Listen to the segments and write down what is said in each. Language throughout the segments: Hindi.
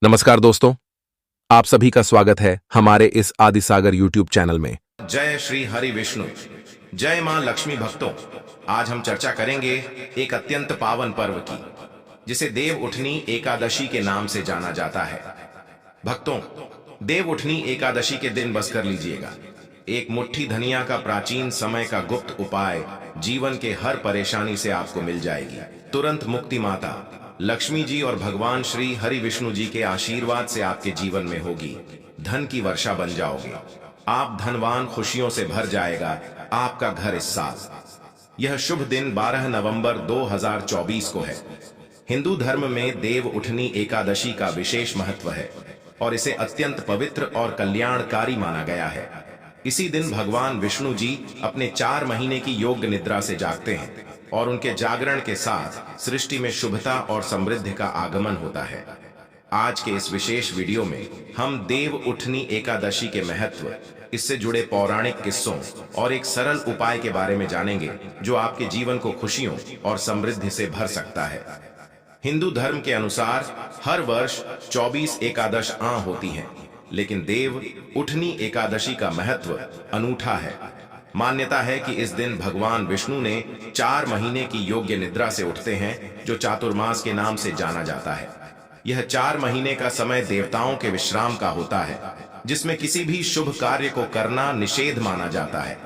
नमस्कार दोस्तों, आप सभी का स्वागत है हमारे इस आदिसागर यूट्यूब चैनल में। जय श्री हरि विष्णु, जय मां लक्ष्मी। भक्तों, आज हम चर्चा करेंगे एक अत्यंत पावन पर्व की, जिसे देव उठनी एकादशी के नाम से जाना जाता है। भक्तों, देव उठनी एकादशी के दिन बस कर लीजिएगा। एक मुट्ठी धनिया का प्राचीन समय का गुप्त उपाय जीवन के हर परेशानी से आपको मिल जाएगी। तुरंत मुक्ति माता लक्ष्मी जी और भगवान श्री हरि विष्णु जी के आशीर्वाद से आपके जीवन में होगी। धन की वर्षा बन जाओगे, आप धनवान, खुशियों से भर जाएगा आपका घर इस साल। यह शुभ दिन 12 नवंबर 2024 को है। हिंदू धर्म में देव उठनी एकादशी का विशेष महत्व है और इसे अत्यंत पवित्र और कल्याणकारी माना गया है। इसी दिन भगवान विष्णु जी अपने 4 महीने की योग्य निद्रा से जागते हैं और उनके जागरण के साथ सृष्टि में शुभता और समृद्धि का आगमन होता है। आज के इस विशेष वीडियो में हम देव उठनी एकादशी के महत्व, इससे जुड़े पौराणिक किस्सों और एक सरल उपाय के बारे में जानेंगे, जो आपके जीवन को खुशियों और समृद्धि से भर सकता है। हिंदू धर्म के अनुसार हर वर्ष 24 एकादश होती हैं, लेकिन देव उठनी एकादशी का महत्व अनूठा है। मान्यता है कि इस दिन भगवान विष्णु ने 4 महीने की योग्य निद्रा से उठते हैं, जो चातुर्मास के नाम से जाना जाता है। यह 4 महीने का समय देवताओं के विश्राम का होता है, जिसमें किसी भी शुभ कार्य को करना निषेध माना जाता है।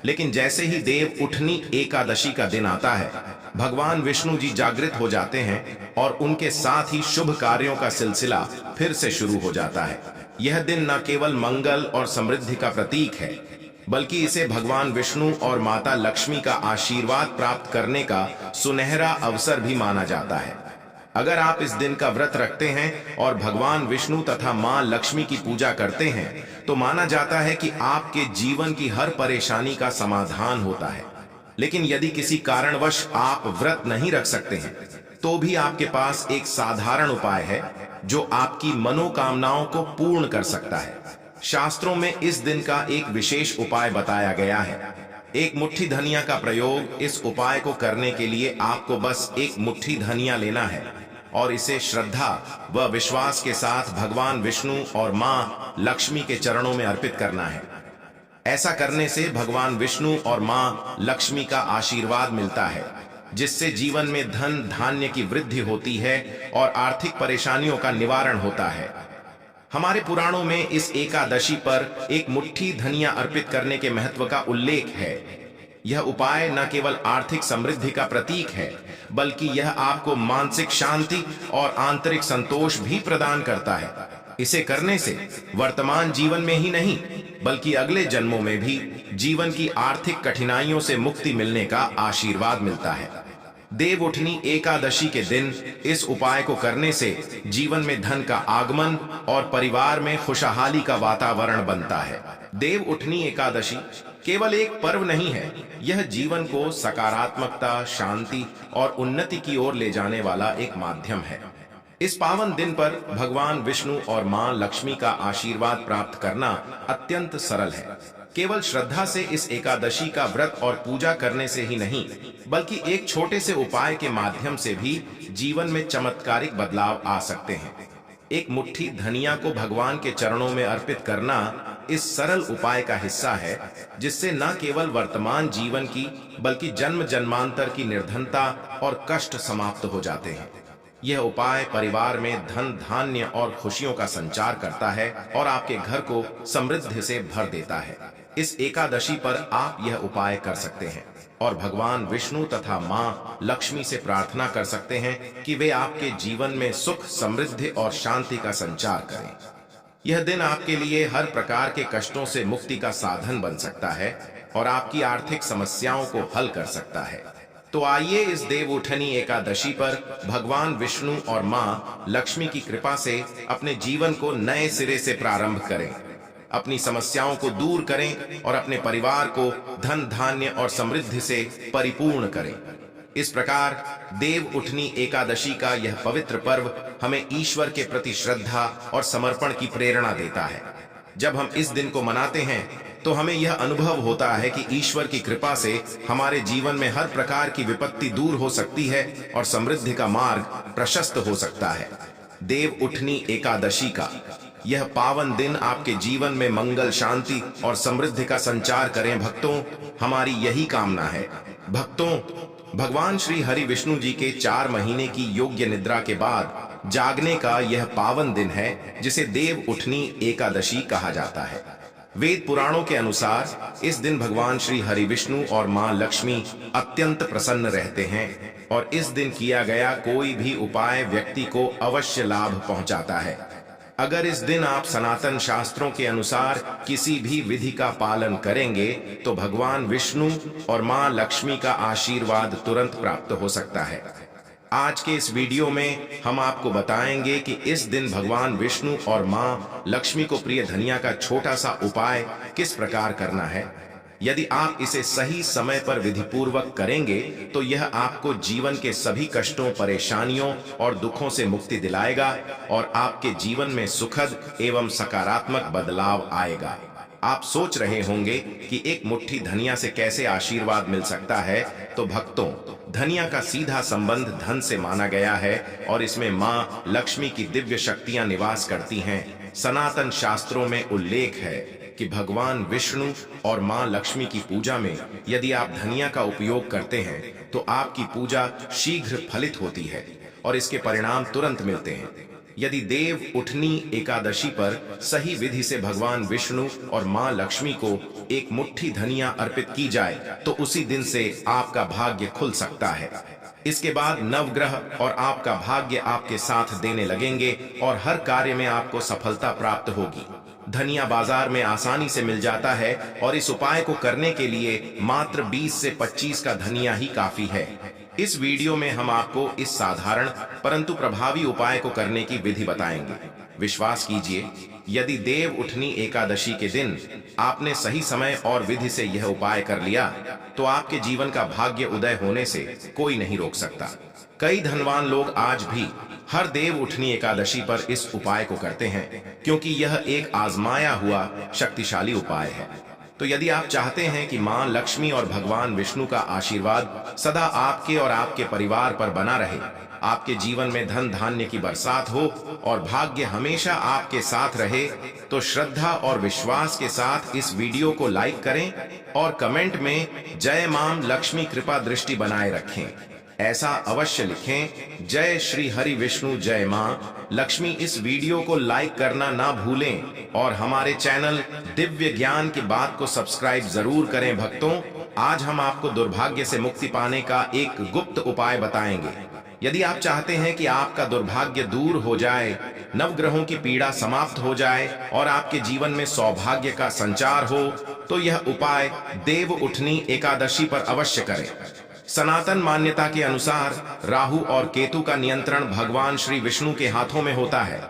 लेकिन जैसे ही देव उठनी एकादशी का दिन आता है, भगवान विष्णु जी जागृत हो जाते हैं और उनके साथ ही शुभ कार्यों का सिलसिला फिर से शुरू हो जाता है। यह दिन न केवल मंगल और समृद्धि का प्रतीक है, बल्कि इसे भगवान विष्णु और माता लक्ष्मी का आशीर्वाद प्राप्त करने का सुनहरा अवसर भी माना जाता है। अगर आप इस दिन का व्रत रखते हैं और भगवान विष्णु तथा मां लक्ष्मी की पूजा करते हैं, तो माना जाता है कि आपके जीवन की हर परेशानी का समाधान होता है। लेकिन यदि किसी कारणवश आप व्रत नहीं रख सकते हैं, तो भी आपके पास एक साधारण उपाय है जो आपकी मनोकामनाओं को पूर्ण कर सकता है। शास्त्रों में इस दिन का एक विशेष उपाय बताया गया है। एक मुट्ठी धनिया का प्रयोग। इस उपाय को करने के लिए आपको बस एक मुट्ठी धनिया लेना है और इसे श्रद्धा व विश्वास के साथ भगवान विष्णु और मां लक्ष्मी के चरणों में अर्पित करना है। ऐसा करने से भगवान विष्णु और मां लक्ष्मी का आशीर्वाद मिलता है, जिससे जीवन में धन धान्य की वृद्धि होती है और आर्थिक परेशानियों का निवारण होता है। हमारे पुराणों में इस एकादशी पर एक मुट्ठी धनिया अर्पित करने के महत्व का उल्लेख है। यह उपाय न केवल आर्थिक समृद्धि का प्रतीक है, बल्कि यह आपको मानसिक शांति और आंतरिक संतोष भी प्रदान करता है। इसे करने से वर्तमान जीवन में ही नहीं, बल्कि अगले जन्मों में भी जीवन की आर्थिक कठिनाइयों से मुक्ति मिलने का आशीर्वाद मिलता है। देव उठनी एकादशी के दिन इस उपाय को करने से जीवन में धन का आगमन और परिवार में खुशहाली का वातावरण बनता है। देव उठनी एकादशी केवल एक पर्व नहीं है, यह जीवन को सकारात्मकता, शांति और उन्नति की ओर ले जाने वाला एक माध्यम है। इस पावन दिन पर भगवान विष्णु और मां लक्ष्मी का आशीर्वाद प्राप्त करना अत्यंत सरल है। केवल श्रद्धा से इस एकादशी का व्रत और पूजा करने से ही नहीं, बल्कि एक छोटे से उपाय के माध्यम से भी जीवन में चमत्कारिक बदलाव आ सकते हैं। एक मुट्ठी धनिया को भगवान के चरणों में अर्पित करना इस सरल उपाय का हिस्सा है, जिससे न केवल वर्तमान जीवन की, बल्कि जन्म जन्मांतर की निर्धनता और कष्ट समाप्त हो जाते हैं। यह उपाय परिवार में धन धान्य और खुशियों का संचार करता है और आपके घर को समृद्धि से भर देता है। इस एकादशी पर आप यह उपाय कर सकते हैं और भगवान विष्णु तथा मां लक्ष्मी से प्रार्थना कर सकते हैं कि वे आपके जीवन में सुख, समृद्धि और शांति का संचार करें। यह दिन आपके लिए हर प्रकार के कष्टों से मुक्ति का साधन बन सकता है और आपकी आर्थिक समस्याओं को हल कर सकता है। तो आइए इस देव उठनी एकादशी पर भगवान विष्णु और मां लक्ष्मी की कृपा से अपने जीवन को नए सिरे से प्रारंभ करें, अपनी समस्याओं को दूर करें और अपने परिवार को धन धान्य और समृद्धि से परिपूर्ण करें। इस प्रकार देव उठनी एकादशी का यह पवित्र पर्व हमें ईश्वर के प्रति श्रद्धा और समर्पण की प्रेरणा देता है। जब हम इस दिन को मनाते हैं, तो हमें यह अनुभव होता है कि ईश्वर की कृपा से हमारे जीवन में हर प्रकार की विपत्ति दूर हो सकती है और समृद्धि का मार्ग प्रशस्त हो सकता है। देव उठनी एकादशी का यह पावन दिन आपके जीवन में मंगल, शांति और समृद्धि का संचार करें। भक्तों, हमारी यही कामना है। भक्तों, भगवान श्री हरि विष्णु जी के 4 महीने की योग्य निद्रा के बाद जागने का यह पावन दिन है, जिसे देव उठनी एकादशी कहा जाता है। वेद पुराणों के अनुसार इस दिन भगवान श्री हरि विष्णु और मां लक्ष्मी अत्यंत प्रसन्न रहते हैं और इस दिन किया गया कोई भी उपाय व्यक्ति को अवश्य लाभ पहुंचाता है। अगर इस दिन आप सनातन शास्त्रों के अनुसार किसी भी विधि का पालन करेंगे तो भगवान विष्णु और मां लक्ष्मी का आशीर्वाद तुरंत प्राप्त हो सकता है। आज के इस वीडियो में हम आपको बताएंगे कि इस दिन भगवान विष्णु और मां लक्ष्मी को प्रिय धनिया का छोटा सा उपाय किस प्रकार करना है। यदि आप इसे सही समय पर विधि पूर्वक करेंगे तो यह आपको जीवन के सभी कष्टों, परेशानियों और दुखों से मुक्ति दिलाएगा और आपके जीवन में सुखद एवं सकारात्मक बदलाव आएगा। आप सोच रहे होंगे कि एक मुट्ठी धनिया से कैसे आशीर्वाद मिल सकता है। तो भक्तों, धनिया का सीधा संबंध धन से माना गया है और इसमें मां लक्ष्मी की दिव्य शक्तियां निवास करती हैं। सनातन शास्त्रों में उल्लेख है कि भगवान विष्णु और मां लक्ष्मी की पूजा में यदि आप धनिया का उपयोग करते हैं तो आपकी पूजा शीघ्र फलित होती है और इसके परिणाम तुरंत मिलते हैं। यदि देव उठनी एकादशी पर सही विधि से भगवान विष्णु और मां लक्ष्मी को एक मुट्ठी धनिया अर्पित की जाए तो उसी दिन से आपका भाग्य खुल सकता है। इसके बाद नवग्रह और आपका भाग्य आपके साथ देने लगेंगे और हर कार्य में आपको सफलता प्राप्त होगी। धनिया बाजार में आसानी से मिल जाता है और इस उपाय को करने के लिए मात्र 20 से 25 का धनिया ही काफी है। इस वीडियो में हम आपको इस साधारण परंतु प्रभावी उपाय को करने की विधि बताएंगे। विश्वास कीजिए, यदि देव उठनी एकादशी के दिन आपने सही समय और विधि से यह उपाय कर लिया तो आपके जीवन का भाग्य उदय होने से कोई नहीं रोक सकता। कई धनवान लोग आज भी हर देव उठनी एकादशी पर इस उपाय को करते हैं क्योंकि यह एक आजमाया हुआ शक्तिशाली उपाय है। तो यदि आप चाहते हैं कि मां लक्ष्मी और भगवान विष्णु का आशीर्वाद सदा आपके और आपके परिवार पर बना रहे, आपके जीवन में धन धान्य की बरसात हो और भाग्य हमेशा आपके साथ रहे, तो श्रद्धा और विश्वास के साथ इस वीडियो को लाइक करें और कमेंट में जय मां लक्ष्मी कृपा दृष्टि बनाए रखें। ऐसा अवश्य लिखें, जय श्री हरि विष्णु जय मां लक्ष्मी। इस वीडियो को लाइक करना ना भूलें और हमारे चैनल दिव्य ज्ञान की बात को सब्सक्राइब जरूर करें। भक्तों, आज हम आपको दुर्भाग्य से मुक्ति पाने का एक गुप्त उपाय बताएंगे। यदि आप चाहते हैं कि आपका दुर्भाग्य दूर हो जाए, नवग्रहों की पीड़ा समाप्त हो जाए और आपके जीवन में सौभाग्य का संचार हो, तो यह उपाय देव उठनी एकादशी पर अवश्य करें। सनातन मान्यता के अनुसार राहु और केतु का नियंत्रण भगवान श्री विष्णु के हाथों में होता है।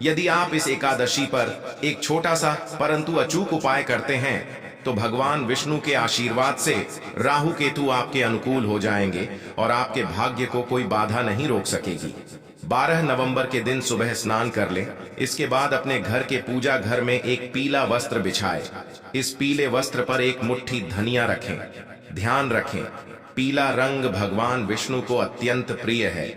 यदि आप इस एकादशी पर एक छोटा सा परंतु अचूक उपाय करते हैं तो भगवान विष्णु के आशीर्वाद से राहु केतु आपके अनुकूल हो जाएंगे और आपके भाग्य को कोई बाधा नहीं रोक सकेगी। 12 नवंबर के दिन सुबह स्नान कर लें। इसके बाद अपने घर के पूजा घर में एक पीला वस्त्र बिछाएं। इस पीले वस्त्र पर एक मुट्ठी धनिया रखें। ध्यान रखें, पीला रंग भगवान विष्णु को अत्यंत प्रिय है।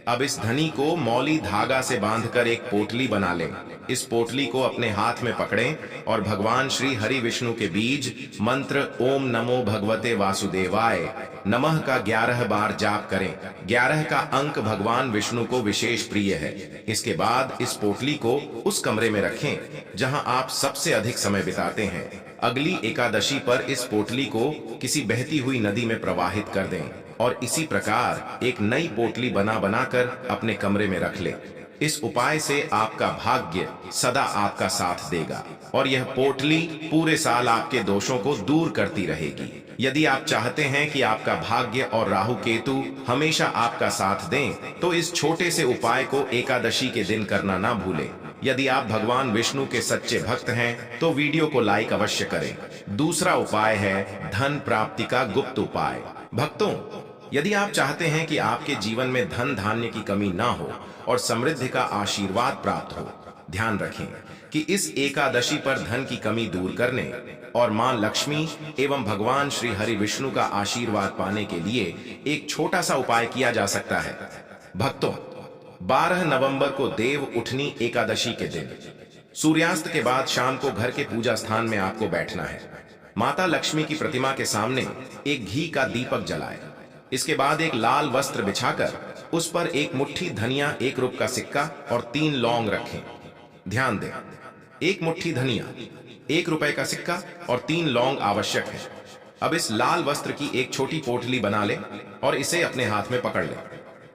अब इस धनी को मौली धागा से बांधकर एक पोटली बना लें। इस पोटली को अपने हाथ में पकड़ें और भगवान श्री हरि विष्णु के बीज मंत्र ओम नमो भगवते वासुदेवाय नमः का 11 बार जाप करें। 11 का अंक भगवान विष्णु को विशेष प्रिय है। इसके बाद इस पोटली को उस कमरे में रखें जहां आप सबसे अधिक समय बिताते हैं। अगली एकादशी पर इस पोटली को किसी बहती हुई नदी में प्रवाहित कर दें और इसी प्रकार एक नई पोटली बनाकर अपने कमरे में रख लें। इस उपाय से आपका भाग्य सदा आपका साथ देगा और यह पोटली पूरे साल आपके दोषों को दूर करती रहेगी। यदि आप चाहते हैं कि आपका भाग्य और राहु केतु हमेशा आपका साथ दें तो इस छोटे से उपाय को एकादशी के दिन करना ना भूलें। यदि आप भगवान विष्णु के सच्चे भक्त हैं तो वीडियो को लाइक अवश्य करें। दूसरा उपाय है धन प्राप्ति का गुप्त उपाय। भक्तों, यदि आप चाहते हैं कि आपके जीवन में धन धान्य की कमी ना हो और समृद्धि का आशीर्वाद प्राप्त हो, ध्यान रखें कि इस एकादशी पर धन की कमी दूर करने और मां लक्ष्मी एवं भगवान श्री हरि विष्णु का आशीर्वाद पाने के लिए एक छोटा सा उपाय किया जा सकता है। भक्तों, 12 नवंबर को देव उठनी एकादशी के दिन सूर्यास्त के बाद शाम को घर के पूजा स्थान में आपको बैठना है। माता लक्ष्मी की प्रतिमा के सामने एक घी का दीपक जलाए। इसके बाद एक लाल वस्त्र बिछाकर उस पर एक मुट्ठी धनिया, 1 रुपये का सिक्का और 3 लौंग रखें। ध्यान दें, 1 मुट्ठी धनिया, 1 रुपए का सिक्का और 3 लौंग आवश्यक है। अब इस लाल वस्त्र की एक छोटी पोटली बना ले और इसे अपने हाथ में पकड़ ले।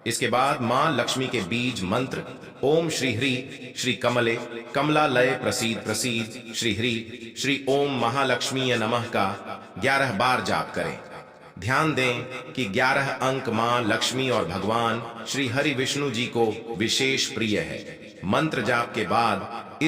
इसके बाद मां लक्ष्मी के बीज मंत्र ओम श्री ह्री श्री कमले कमलालय प्रसीद प्रसीद श्री ह्री श्री ओम महालक्ष्मी नमः का 11 बार जाप करें। ध्यान दें कि 11 अंक मां लक्ष्मी और भगवान श्री हरि विष्णु जी को विशेष प्रिय है। मंत्र जाप के बाद इस